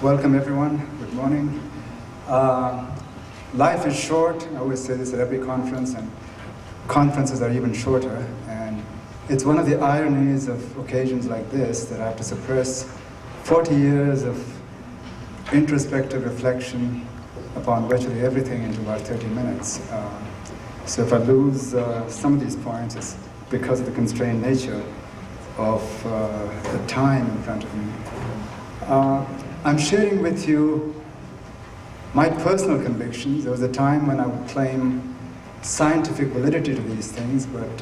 Welcome everyone, good morning. Life is short, I always say this at every conference, and conferences are even shorter. And it's one of the ironies of occasions like this that I have to suppress 40 years of introspective reflection upon virtually everything into about 30 minutes. So if I lose some of these points, it's because of the constrained nature of the time in front of me. I'm sharing with you my personal convictions. There was a time when I would claim scientific validity to these things, but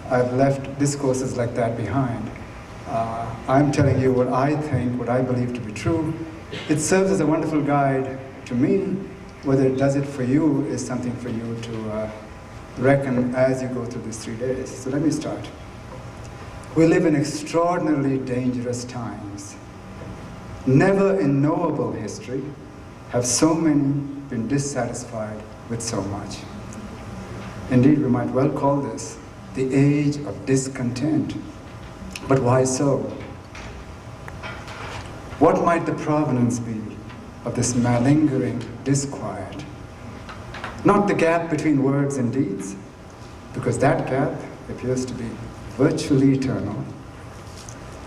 I've left discourses like that behind. I'm telling you what I think, what I believe to be true. It serves as a wonderful guide to me. Whether it does it for you is something for you to reckon as you go through these 3 days. So let me start. We live in extraordinarily dangerous times. Never in knowable history have so many been dissatisfied with so much. Indeed, we might well call this the age of discontent. But why so? What might the provenance be of this malingering disquiet? Not the gap between words and deeds, because that gap appears to be virtually eternal.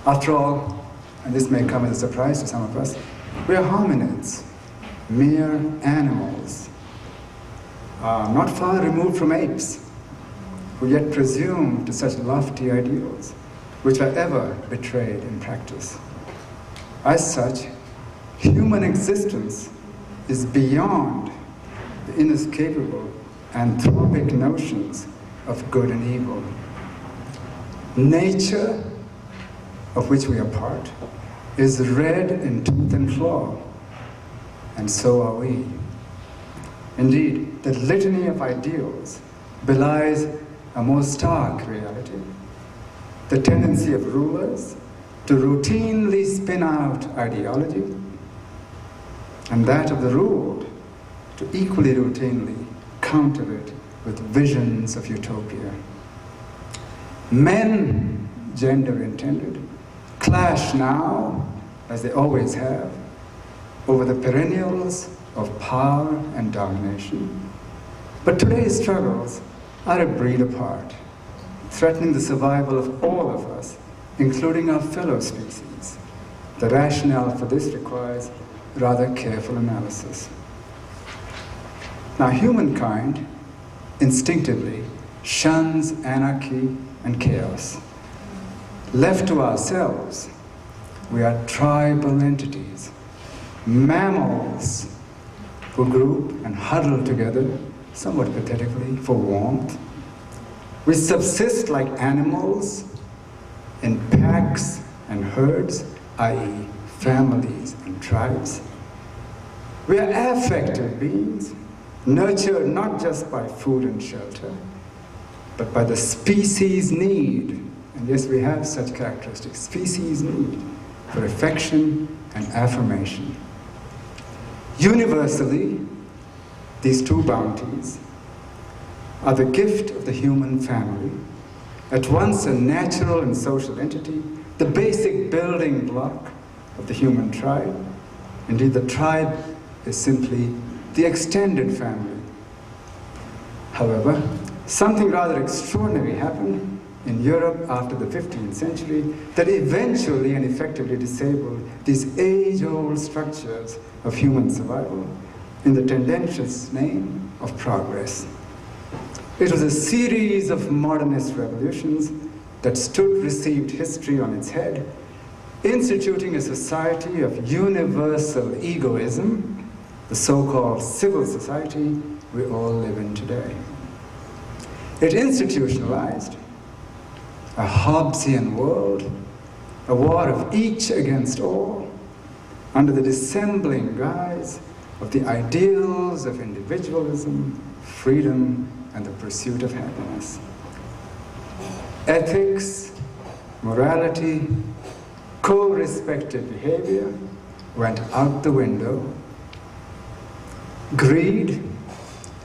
After all, and this may come as a surprise to some of us, we are hominids, mere animals, not far removed from apes, who yet presume to such lofty ideals, which are ever betrayed in practice. As such, human existence is beyond the inescapable anthropic notions of good and evil. Nature, of which we are part, is red in tooth and claw, and so are we. Indeed, the litany of ideals belies a more stark reality. The tendency of rulers to routinely spin out ideology, and that of the ruled to equally routinely counter it with visions of utopia. Men, gender intended, clash now, as they always have, over the perennials of power and domination. But today's struggles are a breed apart, threatening the survival of all of us, including our fellow species. The rationale for this requires rather careful analysis. Now, humankind instinctively shuns anarchy and chaos. Left to ourselves, we are tribal entities, mammals who group and huddle together, somewhat pathetically, for warmth. We subsist like animals in packs and herds, i.e. families and tribes. We are affective beings, nurtured not just by food and shelter, but by the species need, and yes, we have such characteristics, species need for affection and affirmation. Universally, these two bounties are the gift of the human family, at once a natural and social entity, the basic building block of the human tribe. Indeed, the tribe is simply the extended family. However, something rather extraordinary happened in Europe after the 15th century that eventually and effectively disabled these age-old structures of human survival in the tendentious name of progress. It was a series of modernist revolutions that received history on its head, instituting a society of universal egoism, the so-called civil society we all live in today. It institutionalized a Hobbesian world, a war of each against all, under the dissembling guise of the ideals of individualism, freedom, and the pursuit of happiness. Ethics, morality, co-respective behavior went out the window. Greed,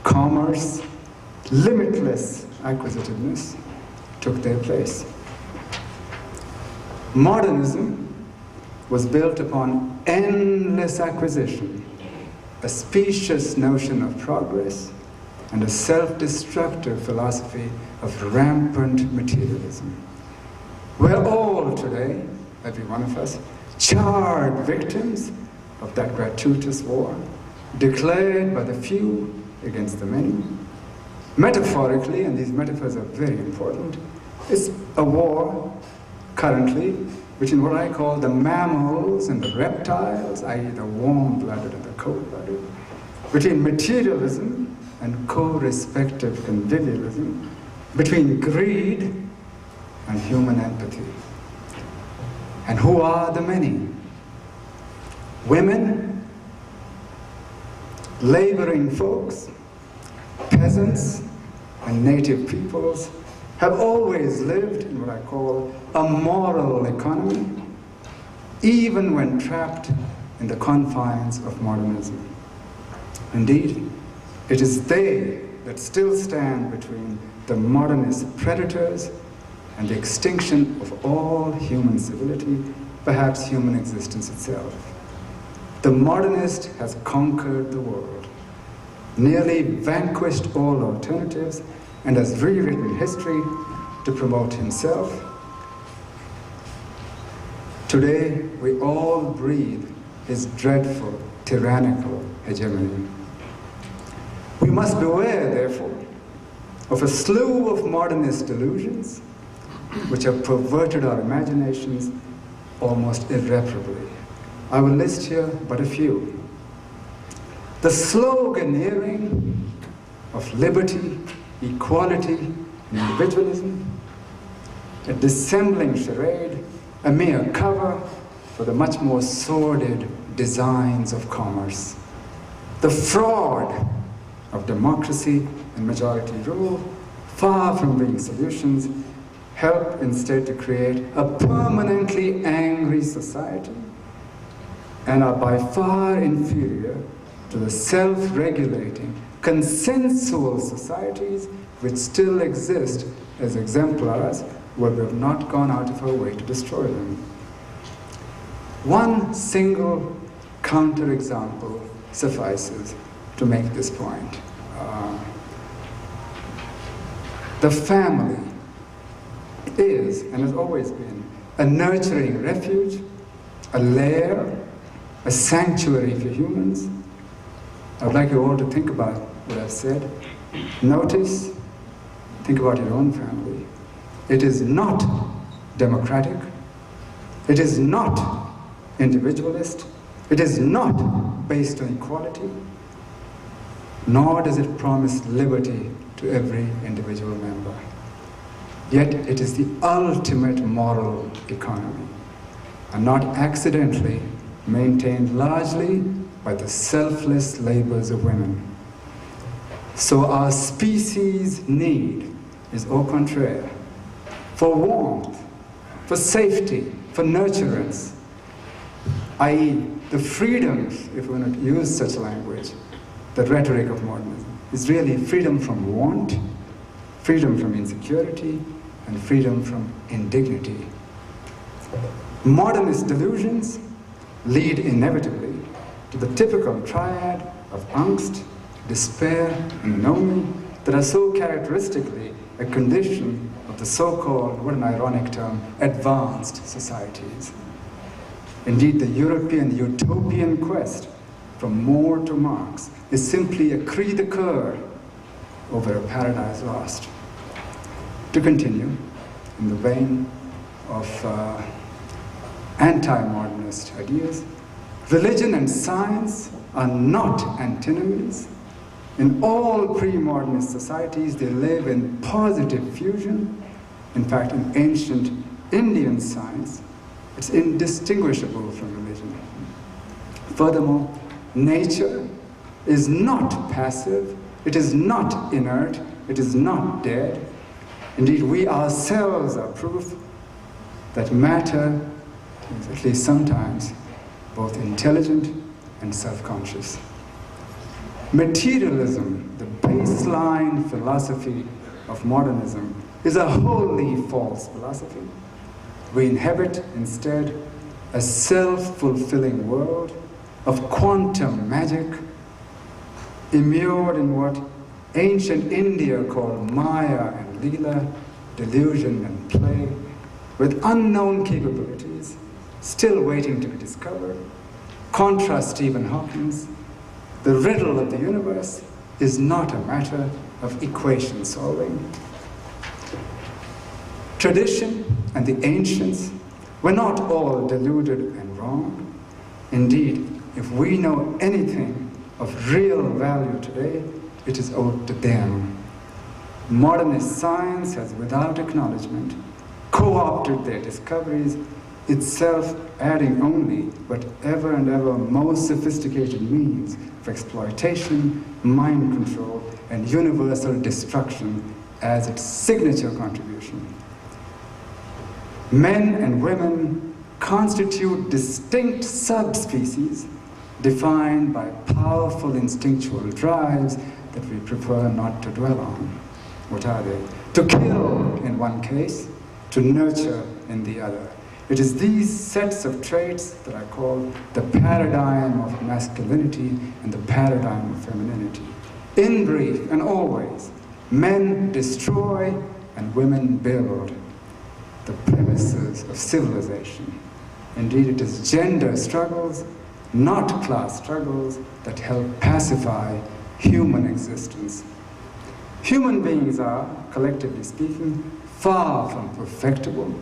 commerce, limitless acquisitiveness took their place. Modernism was built upon endless acquisition, a specious notion of progress, and a self-destructive philosophy of rampant materialism. We're all today, every one of us, charred victims of that gratuitous war, declared by the few against the many. Metaphorically, and these metaphors are very important, it's a war currently between what I call the mammals and the reptiles, i.e. the warm-blooded and the cold-blooded, between materialism and co-respective convivialism, between greed and human empathy. And who are the many? Women, laboring folks, peasants, and native peoples have always lived in what I call a moral economy, even when trapped in the confines of modernism. Indeed, it is they that still stand between the modernist predators and the extinction of all human civility, perhaps human existence itself. The modernist has conquered the world, nearly vanquished all alternatives, and has rewritten history to promote himself. Today, we all breathe his dreadful, tyrannical hegemony. We must beware, therefore, of a slew of modernist delusions which have perverted our imaginations almost irreparably. I will list here but a few. The sloganeering of liberty, equality, and individualism, a dissembling charade, a mere cover for the much more sordid designs of commerce. The fraud of democracy and majority rule, far from being solutions, help instead to create a permanently angry society and are by far inferior to the self-regulating, consensual societies which still exist as exemplars where we have not gone out of our way to destroy them. One single counterexample suffices to make this point. The family is, and has always been, a nurturing refuge, a lair, a sanctuary for humans. I would like you all to think about what I've said. Notice, think about your own family. It is not democratic. It is not individualist. It is not based on equality. Nor does it promise liberty to every individual member. Yet it is the ultimate moral economy, and not accidentally maintained largely by the selfless labors of women. So our species' need is au contraire, for warmth, for safety, for nurturance, i.e. the freedoms, if we want to use such language, the rhetoric of modernism, is really freedom from want, freedom from insecurity, and freedom from indignity. Modernist delusions lead inevitably to the typical triad of angst, despair, and anomie that are so characteristically a condition of the so-called, what an ironic term, advanced societies. Indeed, the European utopian quest from More to Marx is simply a cri de coeur over a paradise lost. To continue, in the vein of anti-modernist ideas, religion and science are not antinomies. In all pre-modernist societies, they live in positive fusion. In fact, in ancient Indian science, it's indistinguishable from religion. Furthermore, nature is not passive, it is not inert, it is not dead. Indeed, we ourselves are proof that matter is, at least sometimes, both intelligent and self-conscious. Materialism, the baseline philosophy of modernism, is a wholly false philosophy. We inhabit, instead, a self-fulfilling world of quantum magic, immured in what ancient India called Maya and Leela, delusion and play, with unknown capabilities, still waiting to be discovered. Contrast Stephen Hawking's, the riddle of the universe is not a matter of equation solving. Tradition and the ancients were not all deluded and wrong. Indeed, if we know anything of real value today, it is owed to them. Modernist science has, without acknowledgement, co-opted their discoveries, itself adding only but ever and ever more sophisticated means of exploitation, mind control, and universal destruction as its signature contribution. Men and women constitute distinct subspecies defined by powerful instinctual drives that we prefer not to dwell on. What are they? To kill in one case, to nurture in the other. It is these sets of traits that I call the paradigm of masculinity and the paradigm of femininity. In brief and always, men destroy and women build the premises of civilization. Indeed, it is gender struggles, not class struggles, that help pacify human existence. Human beings are, collectively speaking, far from perfectible.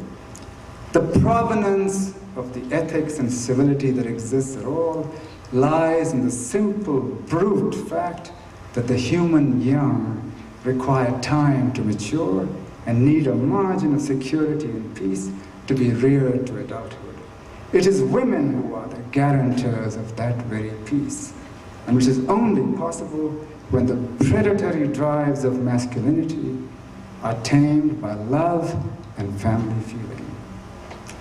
The provenance of the ethics and civility that exists at all lies in the simple, brute fact that the human young require time to mature and need a margin of security and peace to be reared to adulthood. It is women who are the guarantors of that very peace, and which is only possible when the predatory drives of masculinity are tamed by love and family feeling.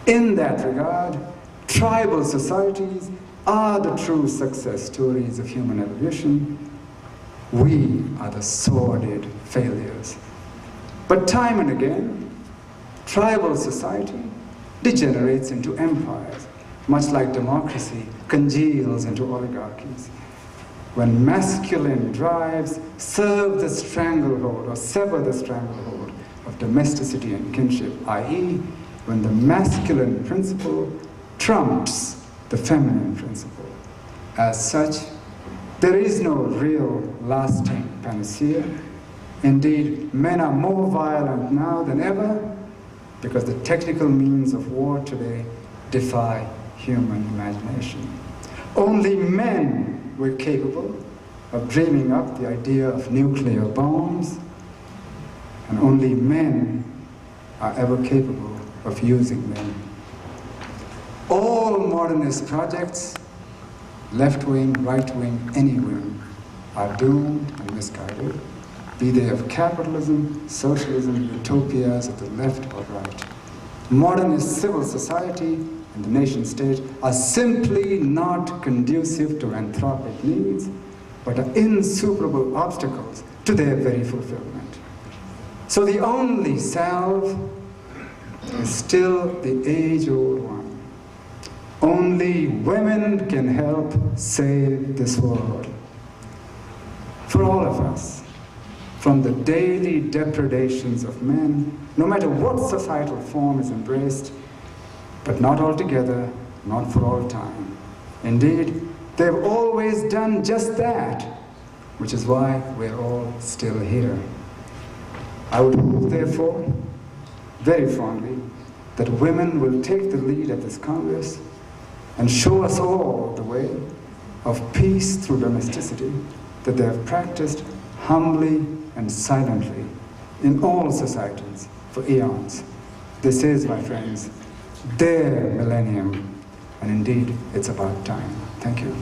In that regard, tribal societies are the true success stories of human evolution. We are the sordid failures. But time and again, tribal society degenerates into empires, much like democracy congeals into oligarchies. When masculine drives serve the stranglehold or sever the stranglehold of domesticity and kinship, i.e., when the masculine principle trumps the feminine principle. As such, there is no real lasting panacea. Indeed, men are more violent now than ever because the technical means of war today defy human imagination. Only men were capable of dreaming up the idea of nuclear bombs, and only men are ever capable of using them. All modernist projects, left-wing, right-wing, any wing, are doomed and misguided, be they of capitalism, socialism, utopias of the left or right. Modernist civil society and the nation-state are simply not conducive to anthropic needs, but are insuperable obstacles to their very fulfillment. So the only salve is still the age-old one. Only women can help save this world. For all of us, from the daily depredations of men, no matter what societal form is embraced, but not altogether, not for all time. Indeed, they've always done just that, which is why we're all still here. I would hope, therefore, very fondly, that women will take the lead at this Congress and show us all the way of peace through domesticity that they have practiced humbly and silently in all societies for eons. This is, my friends, their millennium, and indeed, it's about time. Thank you.